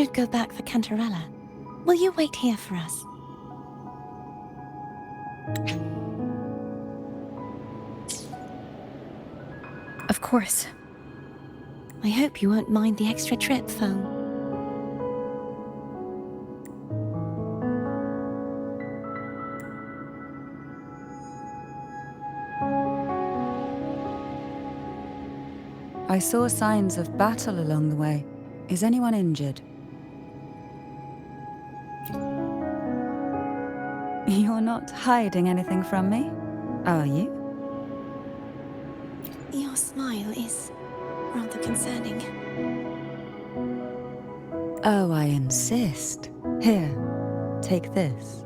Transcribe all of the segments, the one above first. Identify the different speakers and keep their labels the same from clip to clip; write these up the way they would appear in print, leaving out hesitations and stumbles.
Speaker 1: should go back for Cantarella. Will you wait here for us?
Speaker 2: Of course.
Speaker 1: I hope you won't mind the extra trip, Foam.
Speaker 2: I saw signs of battle along the way. Is anyone injured? You're not hiding anything from me, are you?
Speaker 1: Your smile is rather concerning.
Speaker 2: Oh, I insist. Here, take this.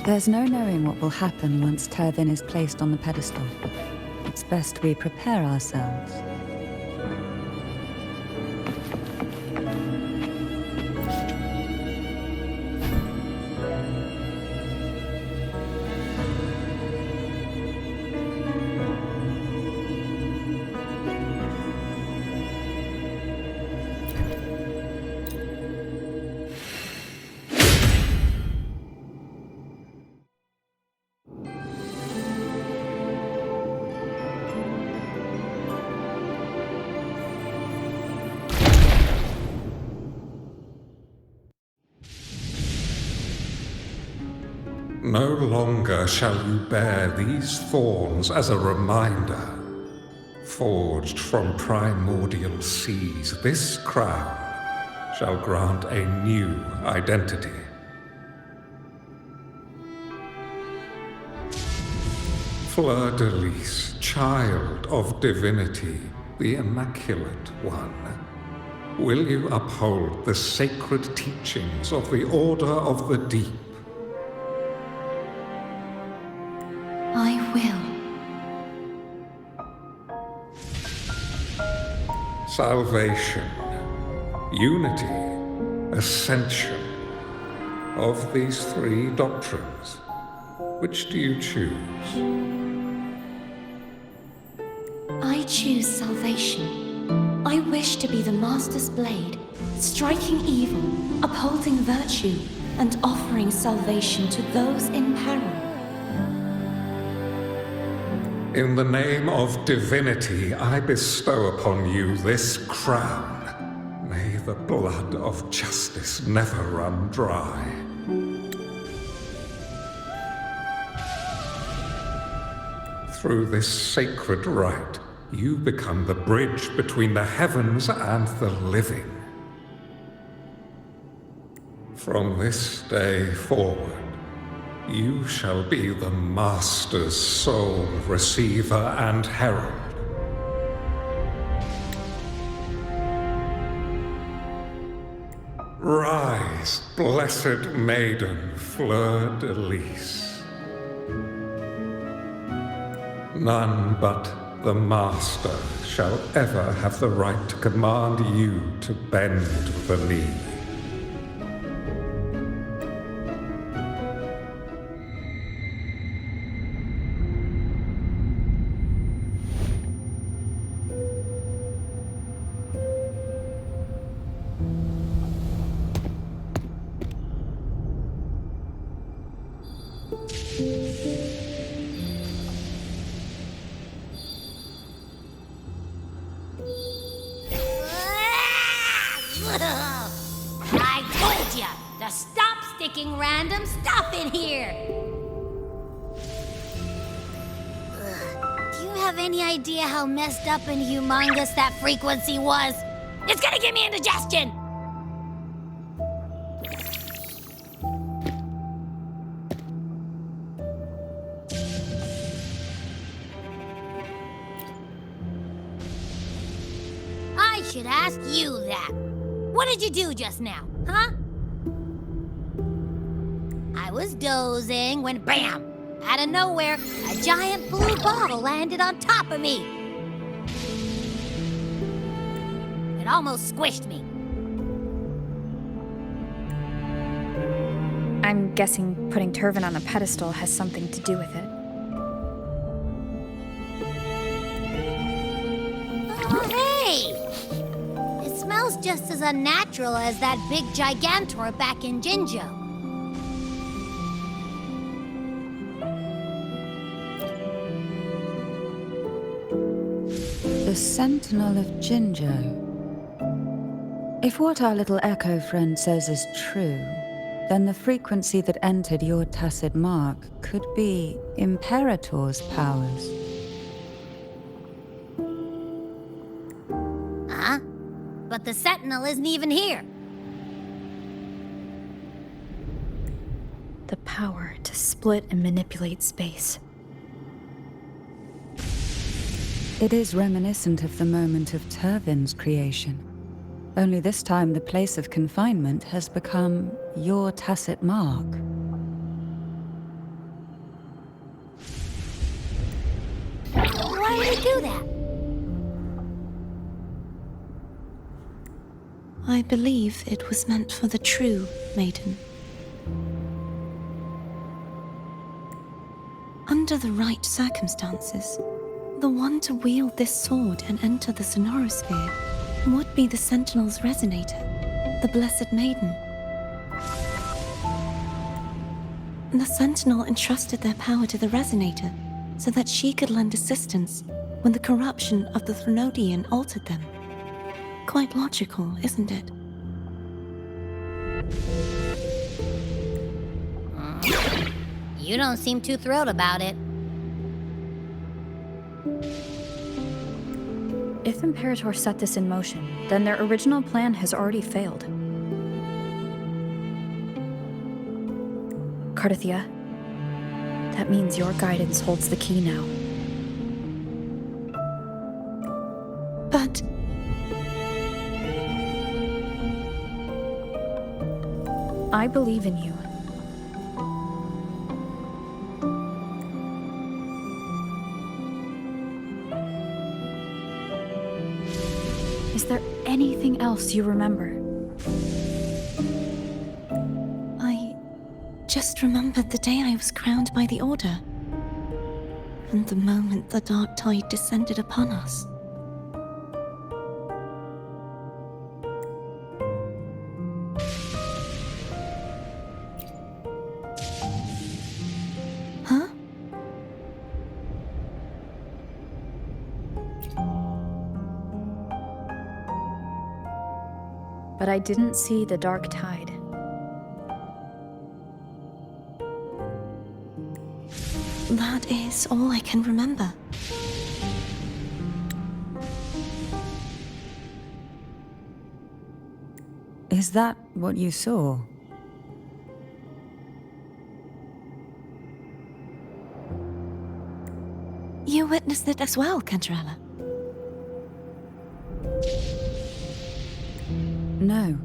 Speaker 2: There's no knowing what will happen once Tervin is placed on the pedestal. It's best we prepare ourselves.
Speaker 3: No longer shall you bear these thorns as a reminder. Forged from primordial seas, this crown shall grant a new identity. Fleur-de-Lis, child of divinity, the Immaculate One, will you uphold the sacred teachings of the Order of the Deep?
Speaker 1: I will.
Speaker 3: Salvation, unity, ascension. Of these three doctrines, which do you choose?
Speaker 1: choose salvation. I wish to be the Master's blade, striking evil, upholding virtue, and offering salvation to those in peril.
Speaker 3: In the name of divinity, I bestow upon you this crown. May the blood of justice never run dry. Through this sacred rite, you become the bridge between the heavens and the living. From this day forward, you shall be the Master's sole receiver and herald. Rise, blessed maiden, fleur-de-lis. None but the Master shall ever have the right to command you to bend the knee.
Speaker 4: I told ya to stop sticking random stuff in here! Do you have any idea how messed up and humongous that frequency was? It's gonna give me indigestion! I should ask you that. What did you do just now, huh? I was dozing when bam! Out of nowhere, a giant blue ball landed on top of me. It almost squished me.
Speaker 5: I'm guessing putting Turvin on a pedestal has something to do with it.
Speaker 4: Oh, hey! It smells just as unnatural as that big gigantor back in Jinzhou.
Speaker 2: The Sentinel of Jinzhou. If what our little echo friend says is true, then the frequency that entered your tacit mark could be Imperator's powers.
Speaker 4: Huh? But the Sentinel isn't even here.
Speaker 5: The power to split and manipulate space.
Speaker 2: It is reminiscent of the moment of Turvin's creation. Only this time the place of confinement has become your tacit mark.
Speaker 4: Why would he do that?
Speaker 1: I believe it was meant for the true maiden. Under the right circumstances, the one to wield this sword and enter the Sonorosphere would be the Sentinel's resonator, the Blessed Maiden. The Sentinel entrusted their power to the resonator so that she could lend assistance when the corruption of the Threnodian altered them. Quite logical, isn't it?
Speaker 4: You don't seem too thrilled about it.
Speaker 5: If Imperator set this in motion, then their original plan has already failed. Cardathia, that means your guidance holds the key now.
Speaker 1: But
Speaker 5: I believe in you. Is there anything else you remember?
Speaker 1: I just remembered the day I was crowned by the Order, and the moment the dark tide descended upon us.
Speaker 5: but I didn't see the dark tide.
Speaker 1: That is all I can remember.
Speaker 2: Is that what you saw?
Speaker 1: You witnessed it as well, Cantarella.
Speaker 2: No.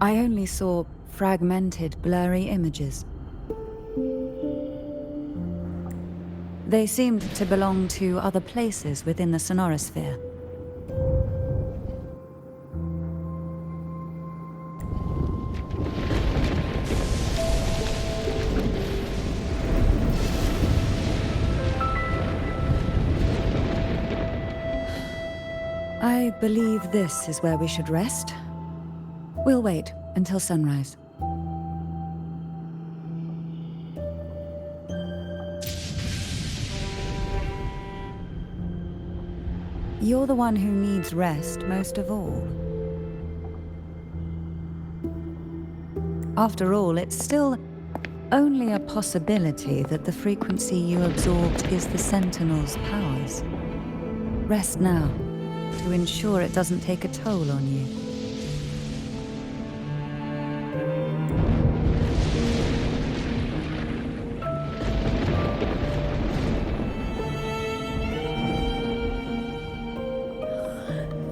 Speaker 2: I only saw fragmented, blurry images. They seemed to belong to other places within the sonorosphere. I believe this is where we should rest. We'll wait until sunrise. You're the one who needs rest most of all. After all, it's still only a possibility that the frequency you absorbed is the Sentinel's powers. Rest now, to ensure it doesn't take a toll on you.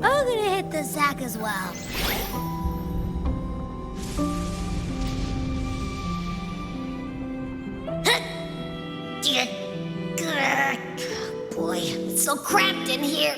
Speaker 4: I'm gonna hit the sack as well. Boy, it's so cramped in here.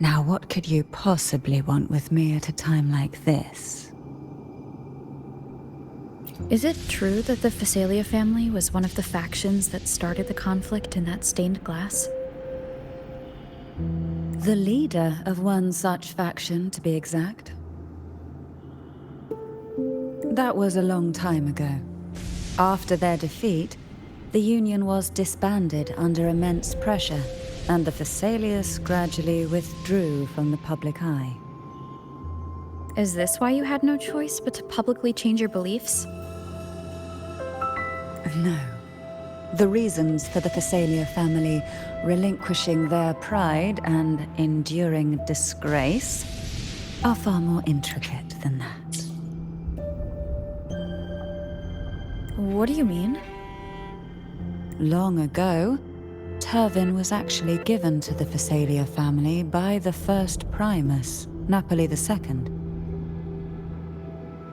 Speaker 2: Now, what could you possibly want with me at a time like this?
Speaker 5: Is it true that the Phasalia family was one of the factions that started the conflict in that stained glass?
Speaker 2: The leader of one such faction, to be exact. That was a long time ago. After their defeat, the Union was disbanded under immense pressure, and the Phasalius gradually withdrew from the public eye.
Speaker 5: Is this why you had no choice but to publicly change your beliefs?
Speaker 2: No. The reasons for the Phasalia family relinquishing their pride and enduring disgrace are far more intricate than that.
Speaker 5: What do you mean?
Speaker 2: Long ago, Turvin was actually given to the Phasalia family by the first Primus, Napoli II.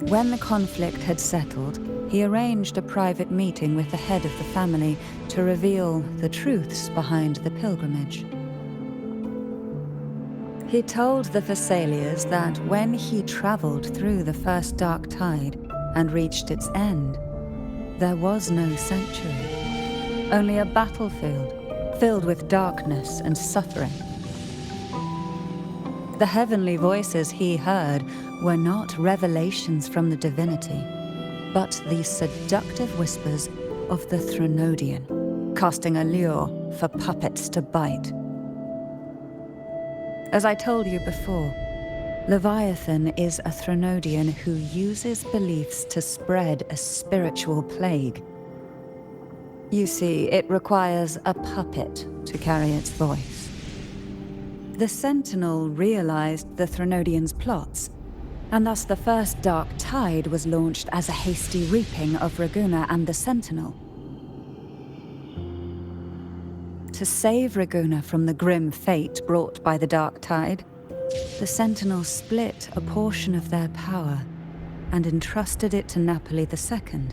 Speaker 2: When the conflict had settled, he arranged a private meeting with the head of the family to reveal the truths behind the pilgrimage. He told the Phasalias that when he traveled through the first dark tide and reached its end, there was no sanctuary, only a battlefield filled with darkness and suffering. The heavenly voices he heard were not revelations from the divinity, but the seductive whispers of the Threnodian, casting a lure for puppets to bite. As I told you before, Leviathan is a Threnodian who uses beliefs to spread a spiritual plague. You see, it requires a puppet to carry its voice. The Sentinel realized the Threnodian's plots, and thus the first dark tide was launched as a hasty reaping of Raguna and the Sentinel. To save Raguna from the grim fate brought by the dark tide, the Sentinel split a portion of their power and entrusted it to Napoli II.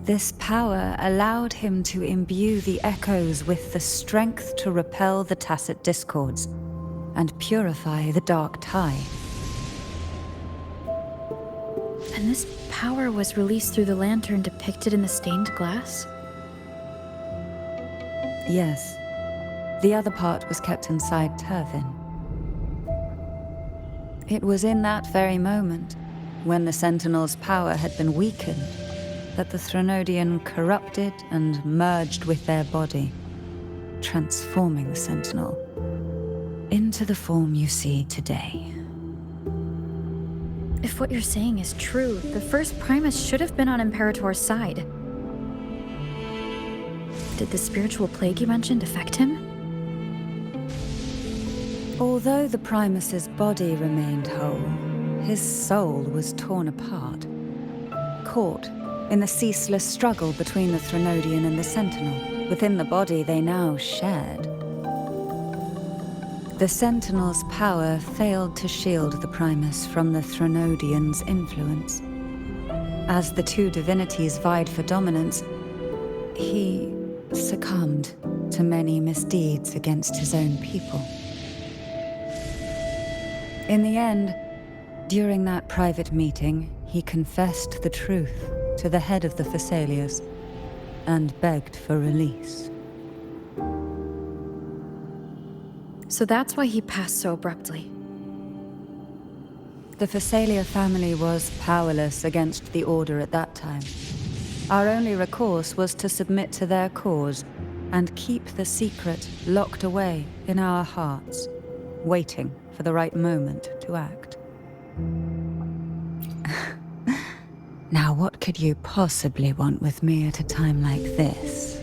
Speaker 2: This power allowed him to imbue the echoes with the strength to repel the tacit discords and purify the dark tide.
Speaker 5: And this power was released through the lantern depicted in the stained glass?
Speaker 2: Yes. The other part was kept inside Turvin. It was in that very moment, when the Sentinel's power had been weakened, that the Threnodian corrupted and merged with their body, transforming the Sentinel into the form you see today.
Speaker 5: If what you're saying is true, the first Primus should have been on Imperator's side. Did the spiritual plague you mentioned affect him?
Speaker 2: Although the Primus's body remained whole, his soul was torn apart, caught in the ceaseless struggle between the Threnodian and the Sentinel. Within the body they now shared. The Sentinel's power failed to shield the Primus from the Threnodian's influence. As the two divinities vied for dominance, he succumbed to many misdeeds against his own people. In the end, during that private meeting, he confessed the truth to the head of the Thessalias and begged for release.
Speaker 5: So that's why he passed so abruptly.
Speaker 2: The Thessalia family was powerless against the Order at that time. Our only recourse was to submit to their cause and keep the secret locked away in our hearts, waiting for the right moment to act. Now, what could you possibly want with me at a time like this?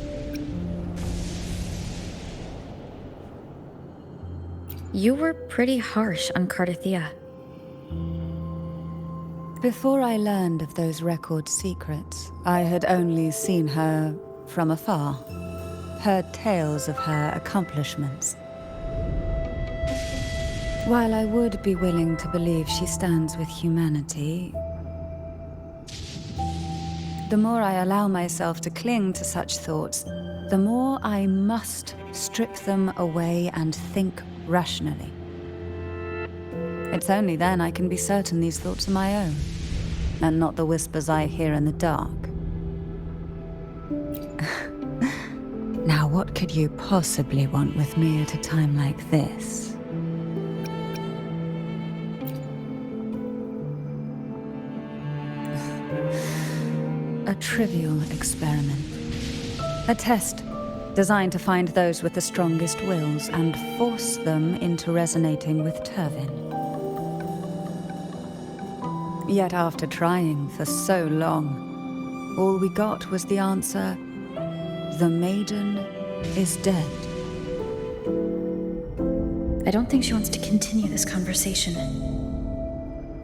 Speaker 5: You were pretty harsh on Cardathea.
Speaker 2: Before I learned of those record secrets, I had only seen her from afar, heard tales of her accomplishments. While I would be willing to believe she stands with humanity, the more I allow myself to cling to such thoughts, the more I must strip them away and think rationally. It's only then I can be certain these thoughts are my own, and not the whispers I hear in the dark. Now, what could you possibly want with me at a time like this? A trivial experiment. A test designed to find those with the strongest wills and force them into resonating with Turvin. Yet after trying for so long, all we got was the answer, "The maiden is dead."
Speaker 5: I don't think she wants to continue this conversation.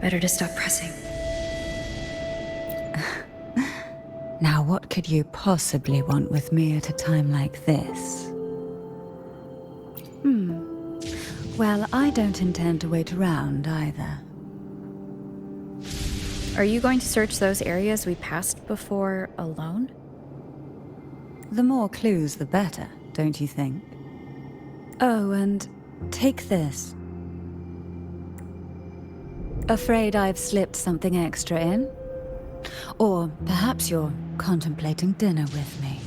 Speaker 5: Better to stop pressing.
Speaker 2: Now, what could you possibly want with me at a time like this? Well, I don't intend to wait around either.
Speaker 5: Are you going to search those areas we passed before alone?
Speaker 2: The more clues, the better, don't you think? Oh, and take this. Afraid I've slipped something extra in? Or perhaps you're contemplating dinner with me.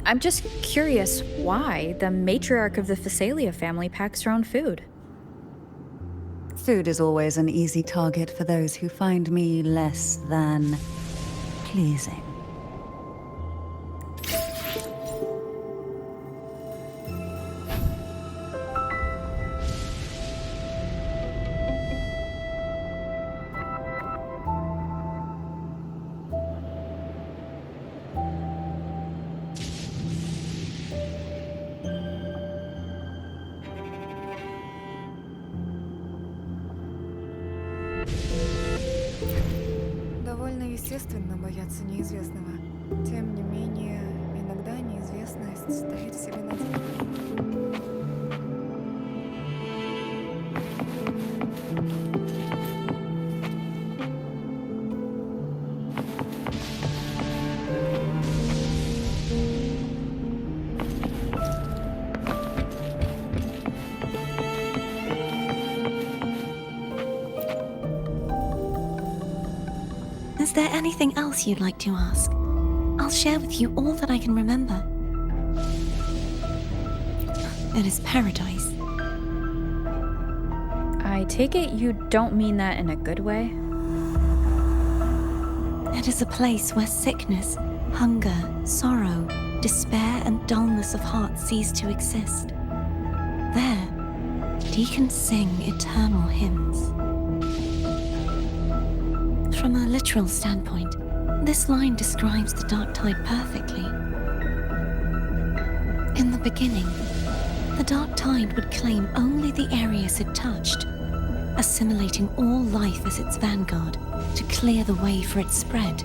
Speaker 5: I'm just curious why the matriarch of the Thessalia family packs her own food.
Speaker 2: Food is always an easy target for those who find me less than pleasing.
Speaker 6: Довольно естественно бояться неизвестного. Тем не менее, иногда неизвестность дает себе надежду.
Speaker 1: Is there anything else you'd like to ask? I'll share with you all that I can remember. It is paradise.
Speaker 5: I take it you don't mean that in a good way?
Speaker 1: It is a place where sickness, hunger, sorrow, despair, and dullness of heart cease to exist. There, deacons sing eternal hymns. From a literal standpoint, this line describes the dark tide perfectly. In the beginning, the dark tide would claim only the areas it touched, assimilating all life as its vanguard to clear the way for its spread.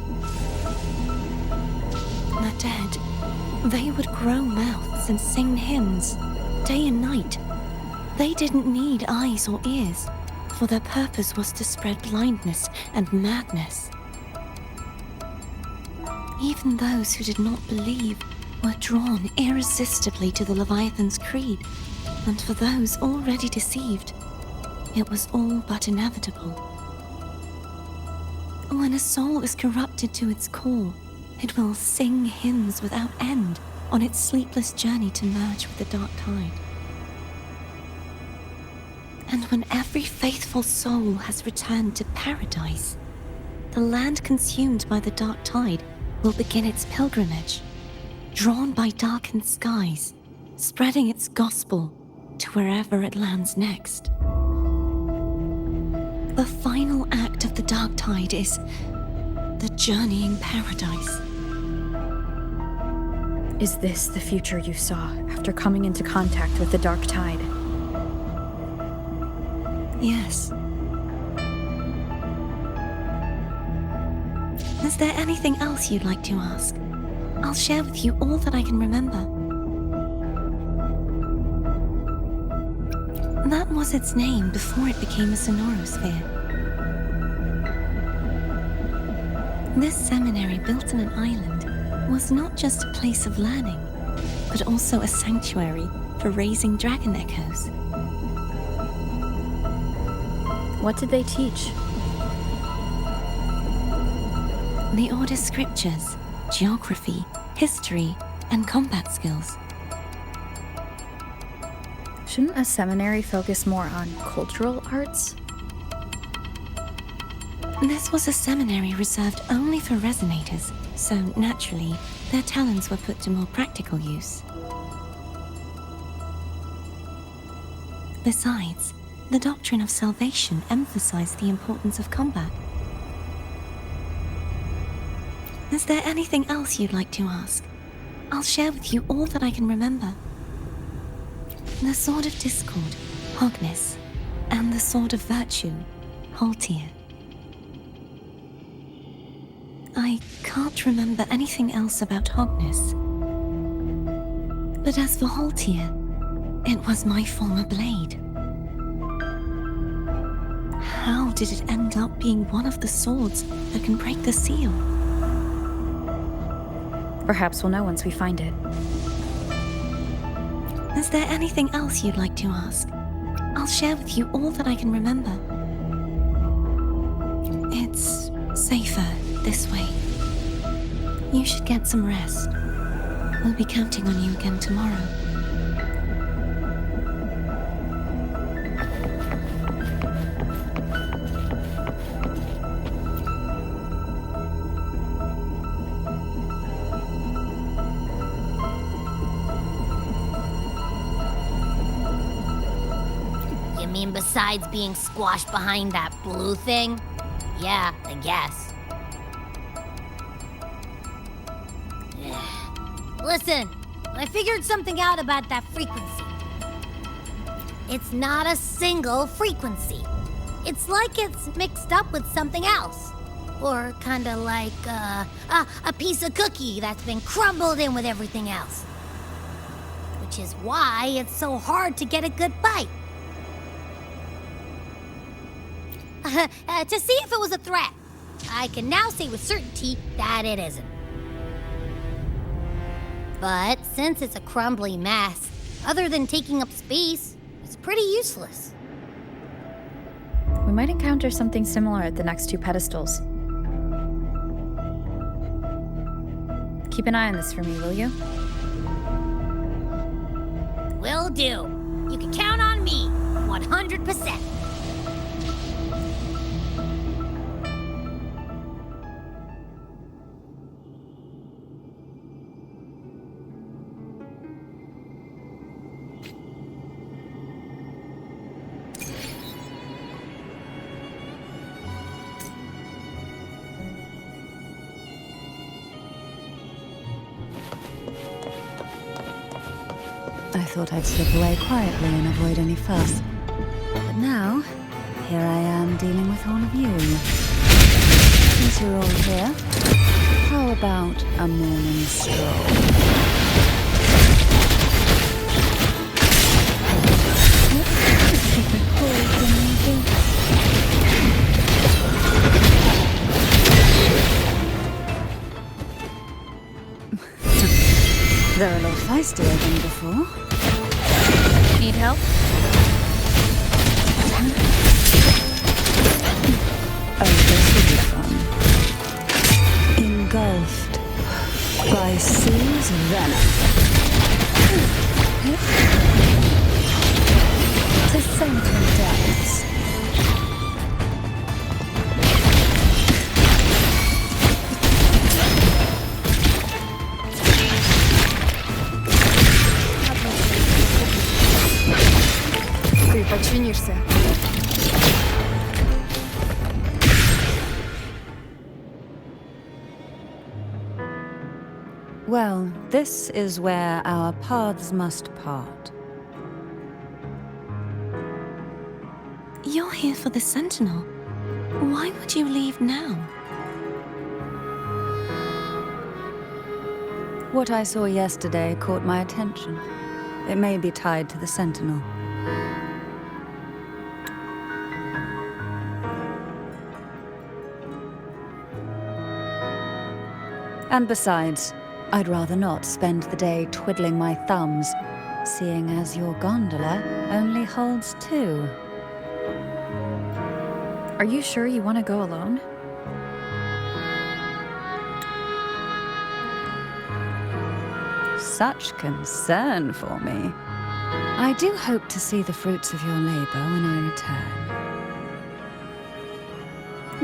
Speaker 1: The dead, they would grow mouths and sing hymns, day and night. They didn't need eyes or ears, for their purpose was to spread blindness and madness. Even those who did not believe were drawn irresistibly to the Leviathan's creed, and for those already deceived, it was all but inevitable. When a soul is corrupted to its core, it will sing hymns without end on its sleepless journey to merge with the dark tide. And when every faithful soul has returned to paradise, the land consumed by the dark tide will begin its pilgrimage, drawn by darkened skies, spreading its gospel to wherever it lands next. The final act of the dark tide is the journeying paradise.
Speaker 5: Is this the future you saw after coming into contact with the dark tide?
Speaker 1: Yes. Is there anything else you'd like to ask? I'll share with you all that I can remember. That was its name before it became a sonorosphere. This seminary built on an island was not just a place of learning, but also a sanctuary for raising dragon echoes.
Speaker 5: What did they teach?
Speaker 1: The Order's scriptures, geography, history, and combat skills.
Speaker 5: Shouldn't a seminary focus more on cultural arts?
Speaker 1: This was a seminary reserved only for resonators, so naturally, their talents were put to more practical use. Besides, the doctrine of salvation emphasized the importance of combat. Is there anything else you'd like to ask? I'll share with you all that I can remember. The Sword of Discord, Hogness, and the Sword of Virtue, Haltir. I can't remember anything else about Hogness. But as for Haltir, it was my former blade. How did it end up being one of the swords that can break the seal?
Speaker 5: Perhaps we'll know once we find it.
Speaker 1: Is there anything else you'd like to ask? I'll share with you all that I can remember. It's safer this way. You should get some rest. We'll be counting on you again tomorrow.
Speaker 4: You mean besides being squashed behind that blue thing? Yeah, I guess. Listen, I figured something out about that frequency. It's not a single frequency. It's like it's mixed up with something else. Or kinda like a piece of cookie that's been crumbled in with everything else. Which is why it's so hard to get a good bite. To see if it was a threat. I can now say with certainty that it isn't. But since it's a crumbly mess, other than taking up space, it's pretty useless.
Speaker 5: We might encounter something similar at the next two pedestals. Keep an eye on this for me, will you?
Speaker 4: Will do. You can count on me, 100%.
Speaker 2: I thought I'd slip away quietly and avoid any fuss. But now, here I am dealing with all of you. Since you're all here, how about a morning stroll? They're a lot feistier than before.
Speaker 5: Need help?
Speaker 2: Oh, this will be fun. Engulfed by Sea's venom. To sentient depths.
Speaker 6: Ты подчинишься.
Speaker 2: Well, this is where our paths must part.
Speaker 1: You're here for the Sentinel. Why would you leave now?
Speaker 2: What I saw yesterday caught my attention. It may be tied to the Sentinel. And besides, I'd rather not spend the day twiddling my thumbs, seeing as your gondola only holds 2.
Speaker 5: Are you sure you want to go alone?
Speaker 2: Such concern for me. I do hope to see the fruits of your labor when I return.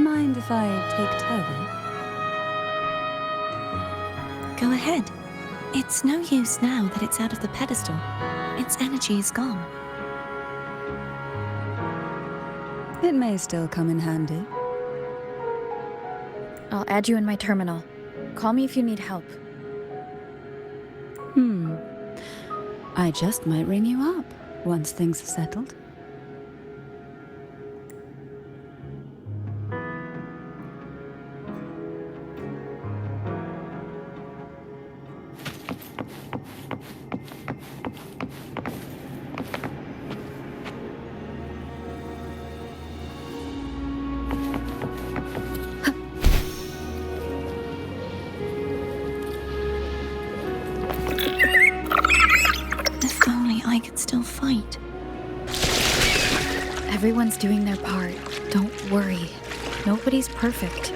Speaker 2: Mind if I take turban?
Speaker 1: Go ahead. It's no use now that it's out of the pedestal. Its energy is gone.
Speaker 2: It may still come in handy.
Speaker 5: I'll add you in my terminal. Call me if you need help.
Speaker 2: I just might ring you up once things are settled.
Speaker 1: If only I could still fight.
Speaker 5: Everyone's doing their part. Don't worry. Nobody's perfect.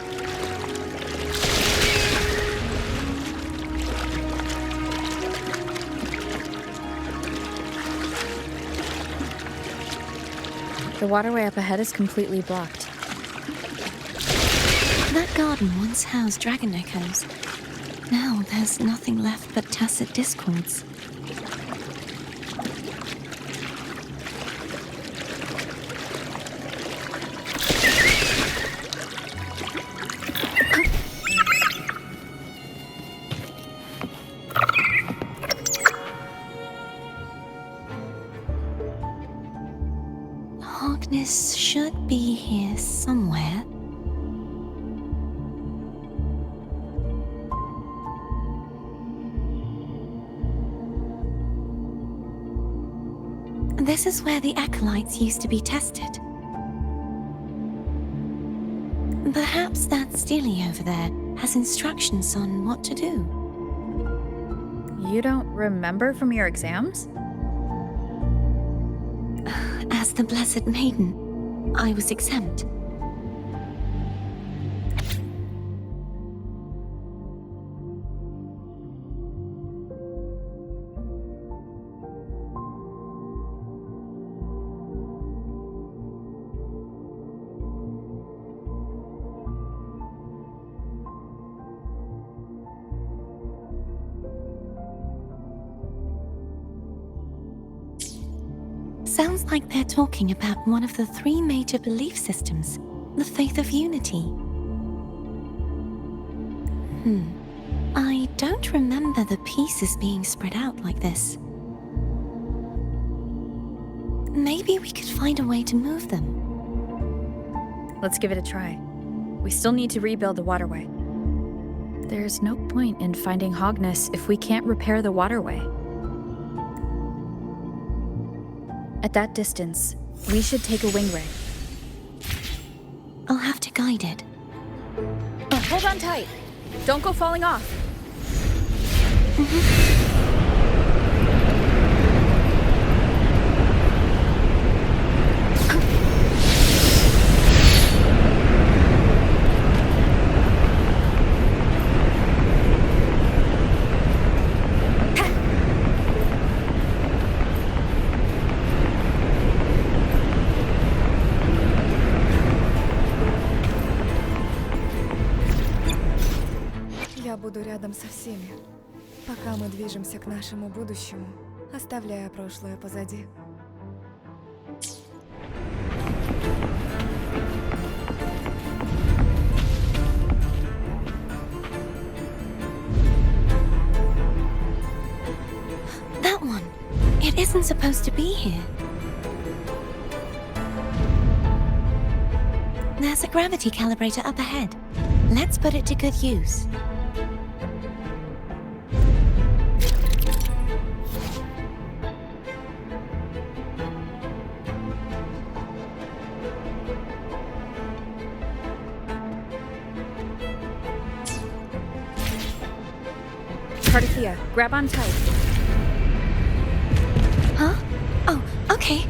Speaker 5: The waterway up ahead is completely blocked.
Speaker 1: That garden once housed dragon echoes. Now there's nothing left but tacit discords. Hogness should be here somewhere. This is where the acolytes used to be tested. Perhaps that Steely over there has instructions on what to do.
Speaker 5: You don't remember from your exams?
Speaker 1: As the Blessed Maiden, I was exempt. like they're talking about one of the 3 major belief systems, the faith of unity. I don't remember the pieces being spread out like this. Maybe we could find a way to move them.
Speaker 5: Let's give it a try. We still need to rebuild the waterway. There's no point in finding Hogness if we can't repair the waterway. At that distance, we should take a wing ray.
Speaker 1: I'll have to guide it.
Speaker 5: Hold on tight. Don't go falling off.
Speaker 6: Я буду рядом со всеми, пока мы движемся к нашему будущему, оставляя прошлое позади.
Speaker 1: That one. It isn't supposed to be here. There's a gravity calibrator up ahead. Let's put it to good use.
Speaker 5: Cardathea, grab on tight.
Speaker 1: Huh? Oh, okay.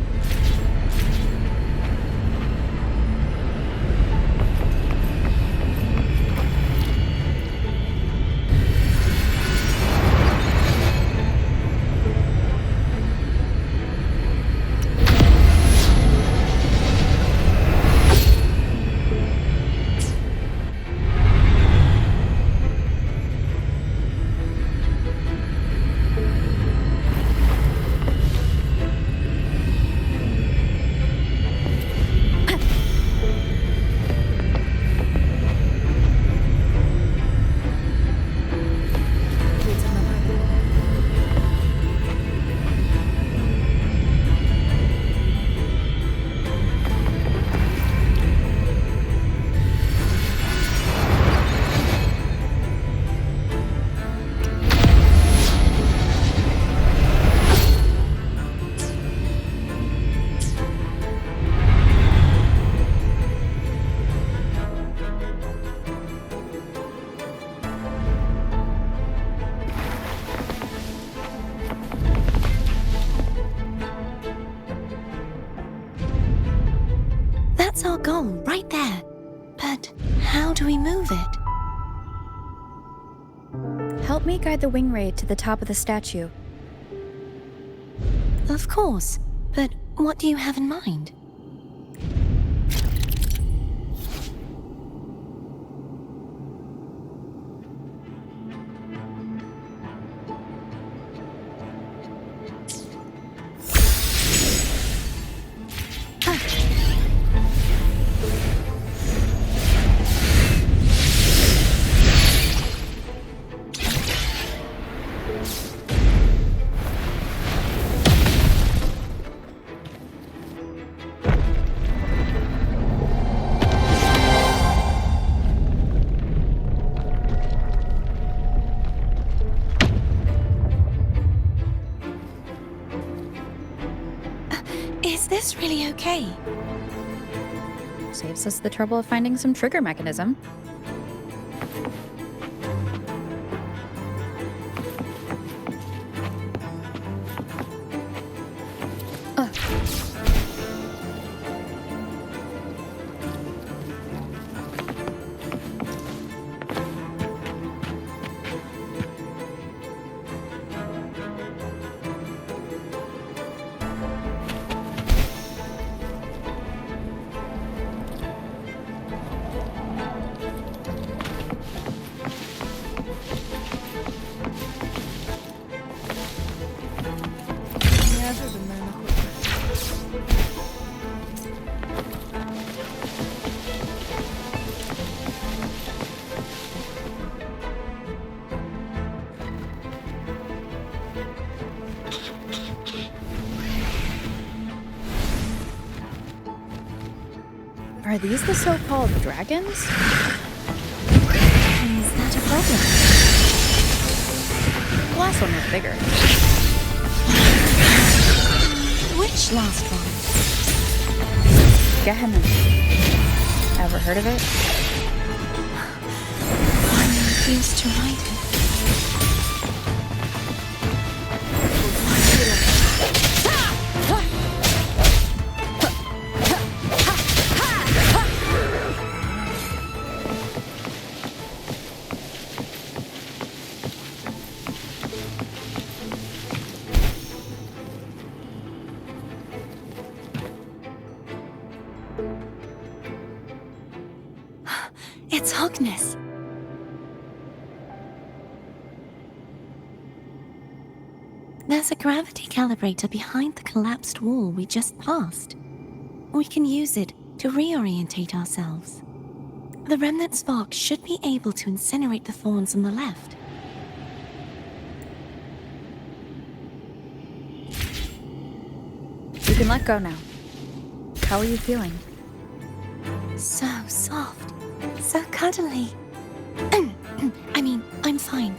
Speaker 1: That's our goal, right there. But how do we move it?
Speaker 5: Help me guide the wing ray to the top of the statue.
Speaker 1: Of course, but what do you have in mind? Is this really okay?
Speaker 5: Saves us the trouble of finding some trigger mechanism.
Speaker 6: Неожиданная находка.
Speaker 5: Are these the so-called dragons?
Speaker 1: Is that a problem?
Speaker 5: The last one was bigger.
Speaker 1: Which last one?
Speaker 5: Gehenna. Ever heard of it?
Speaker 1: One used to ride it. It's Hogness. There's a gravity calibrator behind the collapsed wall we just passed. We can use it to reorientate ourselves. The remnant spark should be able to incinerate the thorns on the left.
Speaker 5: You can let go now. How are you feeling?
Speaker 1: So soft. So cuddly. I mean, I'm fine.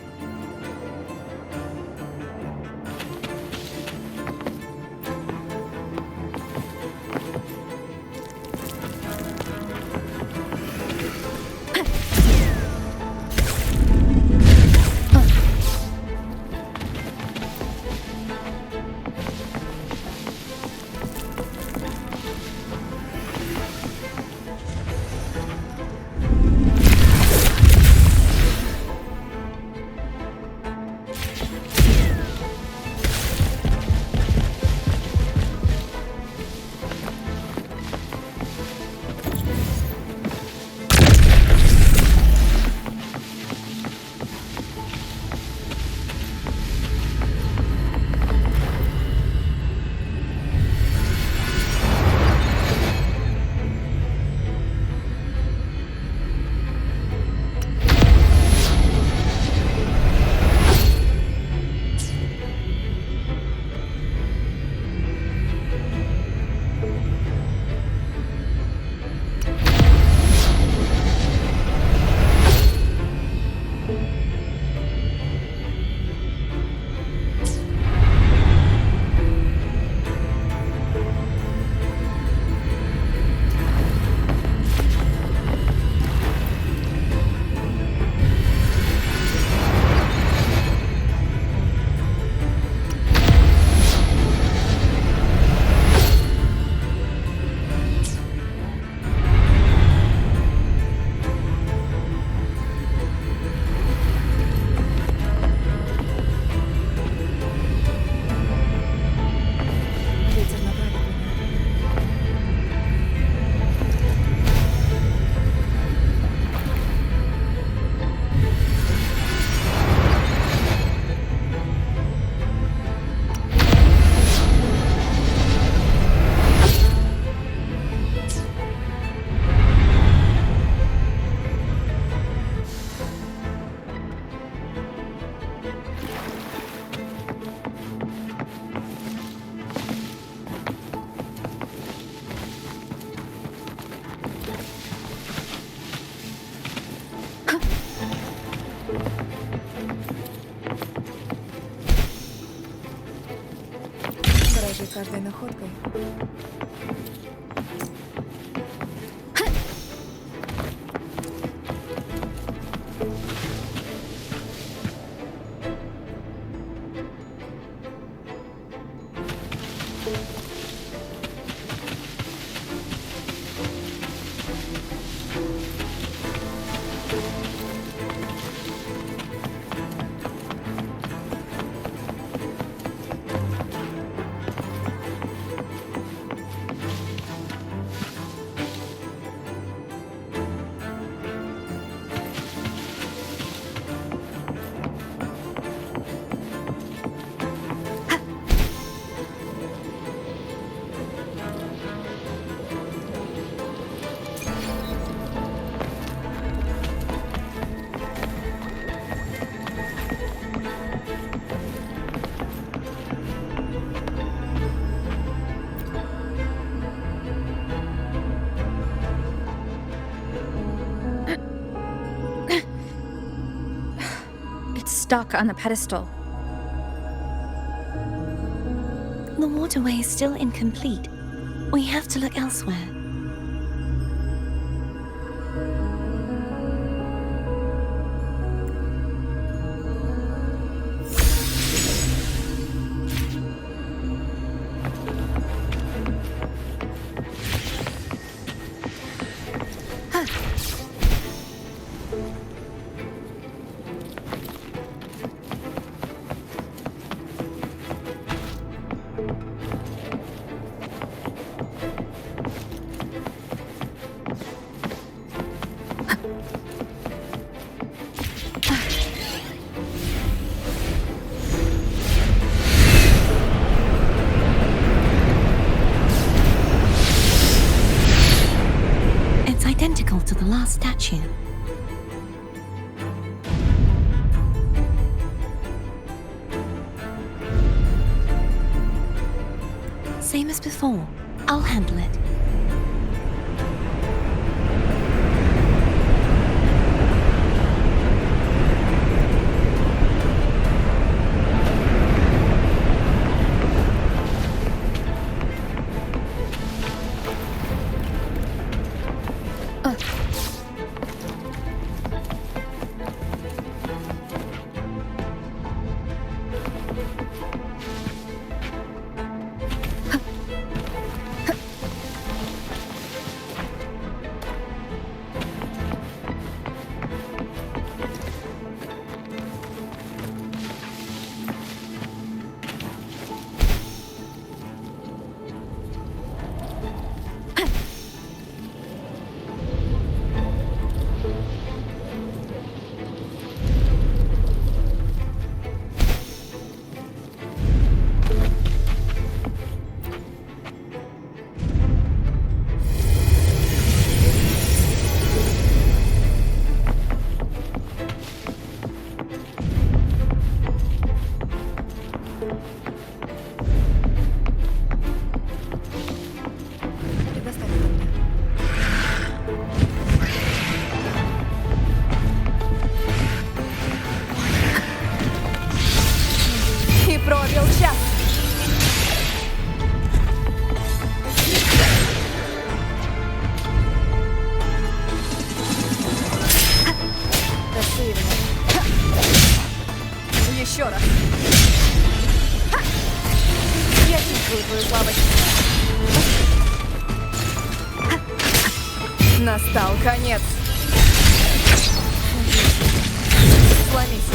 Speaker 6: Каждой находкой.
Speaker 5: stuck on the pedestal.
Speaker 1: The waterway is still incomplete. We have to look elsewhere. Identical to the last statue. Same as before. I'll handle it.
Speaker 6: Еще раз. Я чувствую твою слабость. Настал конец. Сломись.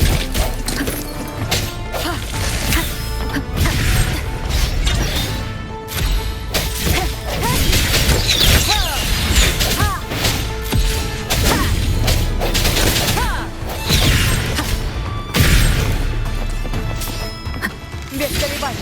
Speaker 6: Без колебаний.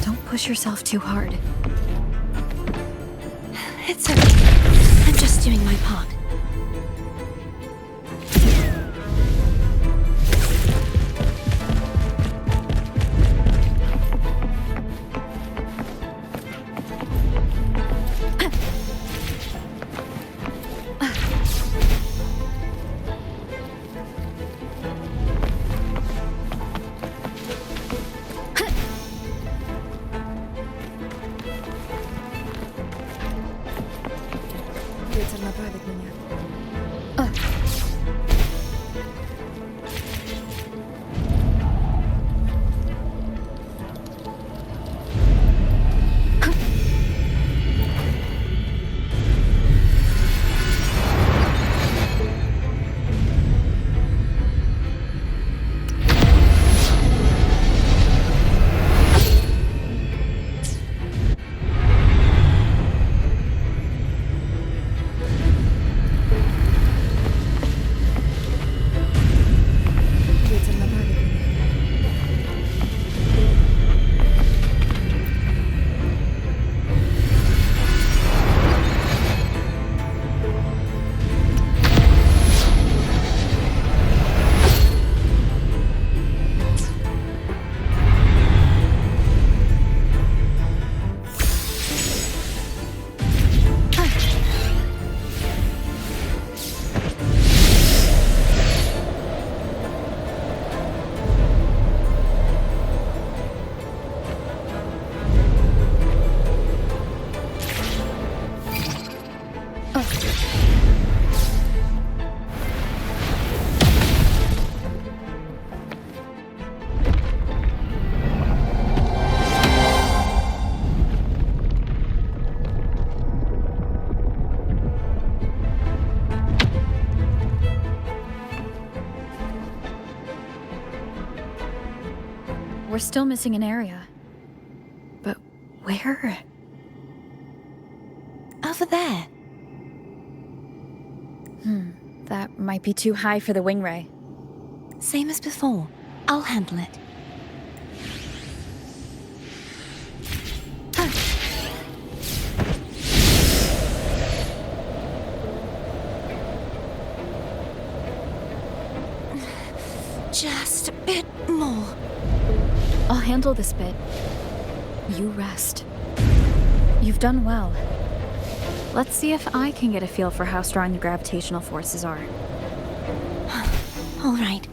Speaker 1: Don't push yourself too hard. It's okay. I'm just doing my part.
Speaker 6: Ветер направит меня.
Speaker 5: we're still missing an area. But where?
Speaker 1: Over there.
Speaker 5: That might be too high for the wing ray.
Speaker 1: Same as before. I'll handle it. Just a bit more.
Speaker 5: I'll handle this bit. You rest. You've done well. Let's see if I can get a feel for how strong the gravitational forces are.
Speaker 1: All right.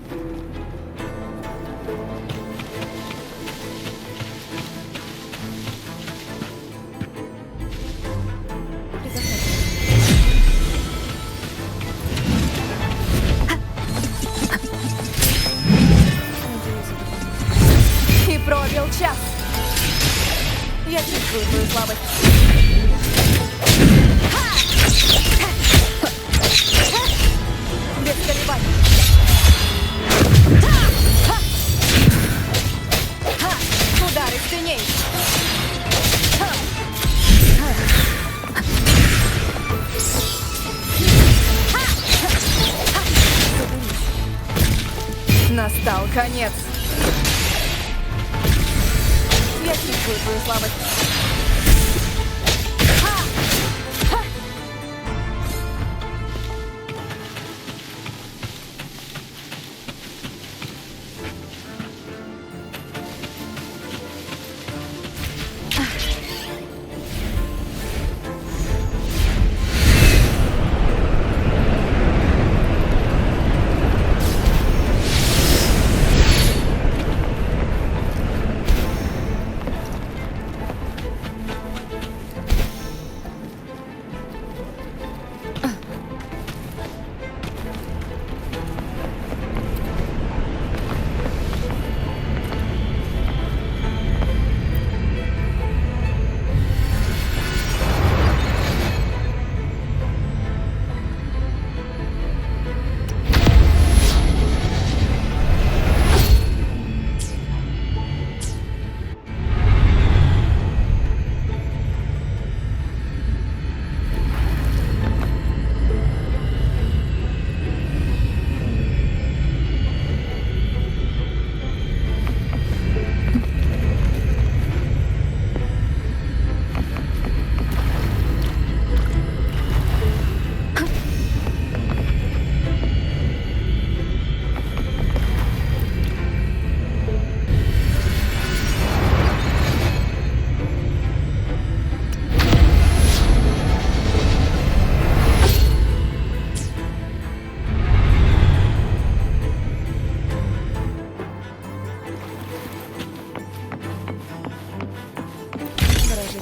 Speaker 6: И пробил час. Я чувствую твою слабость. Без колебаний. Удар из теней. Настал конец. Я чувствую твою слабость.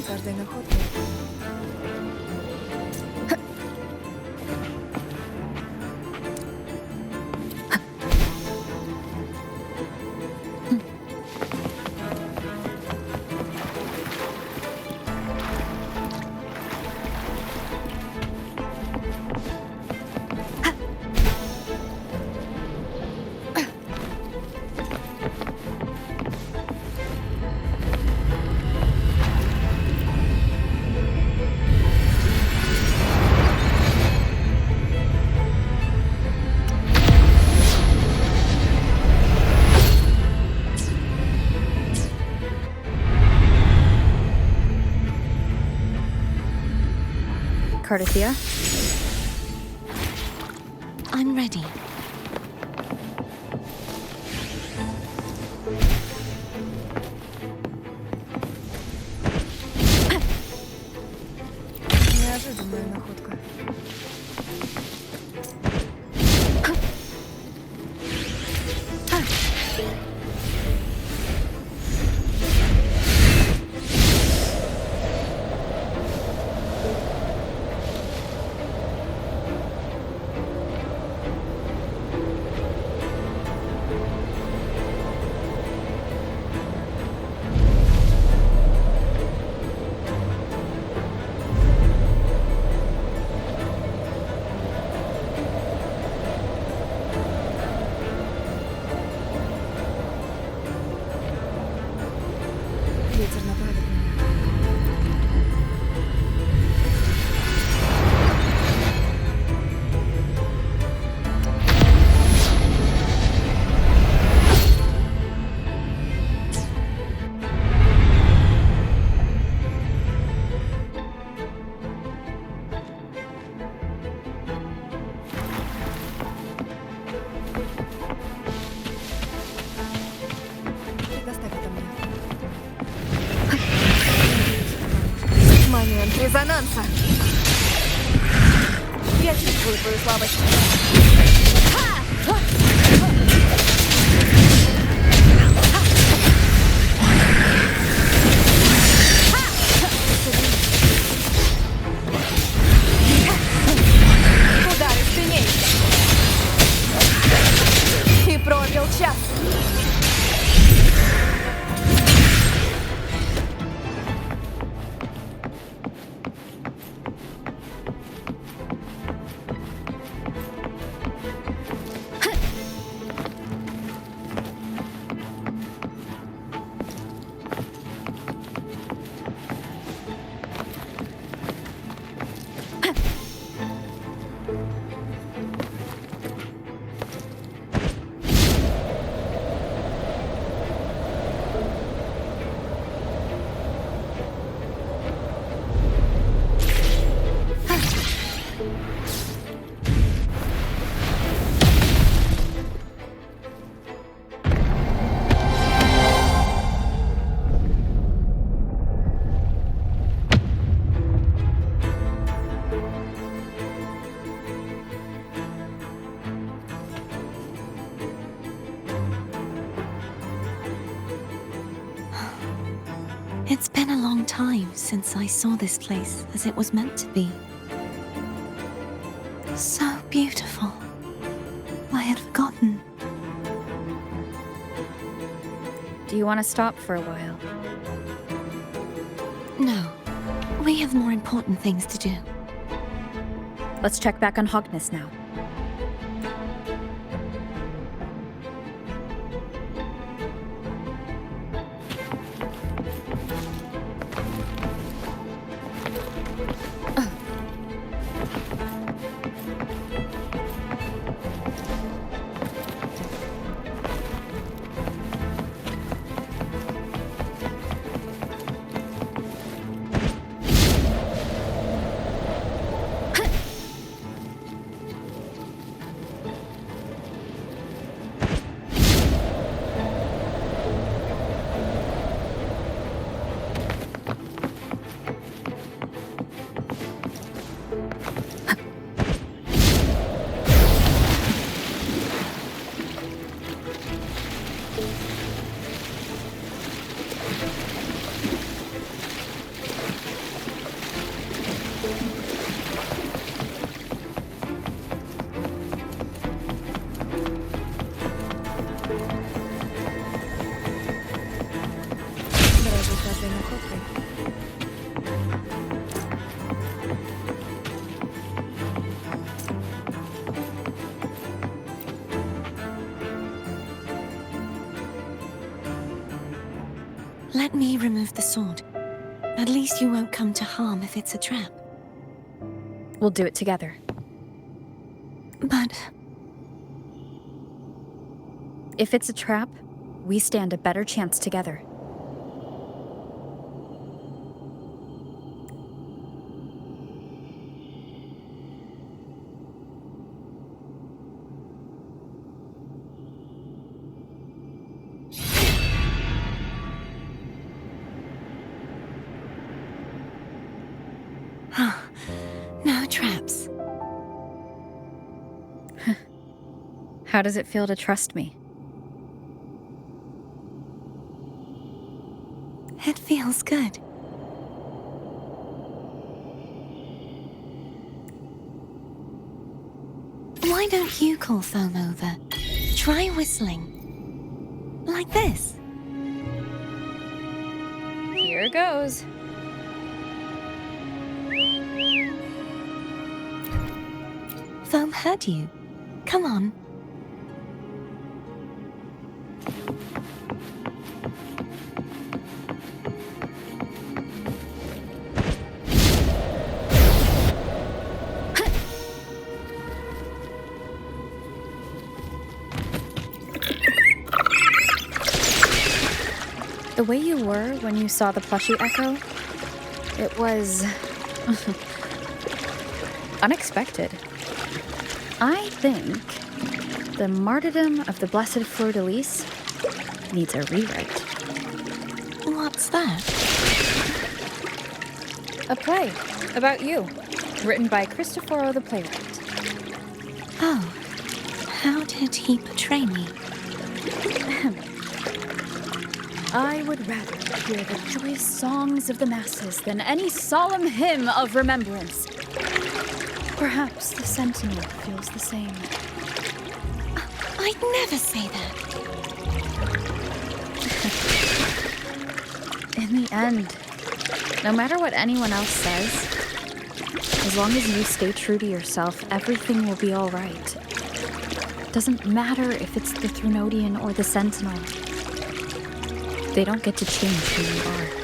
Speaker 6: Каждой находкой.
Speaker 5: Cardathia?
Speaker 1: I'm ready.
Speaker 6: Неожиданная находка.
Speaker 5: использую твою слабость.
Speaker 6: Удары сильней. И пробил час.
Speaker 1: It's been a long time since I saw this place as it was meant to be. So beautiful. I had forgotten.
Speaker 5: Do you want to stop for a while?
Speaker 1: No, we have more important things to do.
Speaker 5: Let's check back on Hogness now.
Speaker 1: Let me remove the sword. At least you won't come to harm if it's a trap.
Speaker 5: We'll do it together.
Speaker 1: But
Speaker 5: If it's a trap, we stand a better chance together.
Speaker 1: no traps.
Speaker 5: How does it feel to trust me?
Speaker 1: It feels good. Why don't you call Foam over? Try whistling. Like this.
Speaker 5: Here goes.
Speaker 1: Foam heard you. Come on.
Speaker 5: The way you were when you saw the plushie Echo, it was unexpected. I think the martyrdom of the Blessed Fleur-de-Lis needs a rewrite.
Speaker 1: What's that?
Speaker 5: A play about you, written by Cristoforo the playwright.
Speaker 1: Oh, how did he portray me?
Speaker 5: I would rather hear the joyous songs of the masses than any solemn hymn of remembrance. Perhaps the Sentinel feels the same.
Speaker 1: I'd never say that.
Speaker 5: In the end, no matter what anyone else says, as long as you stay true to yourself, everything will be all right. Doesn't matter if it's the Threnodian or the Sentinel. They don't get to change who you are.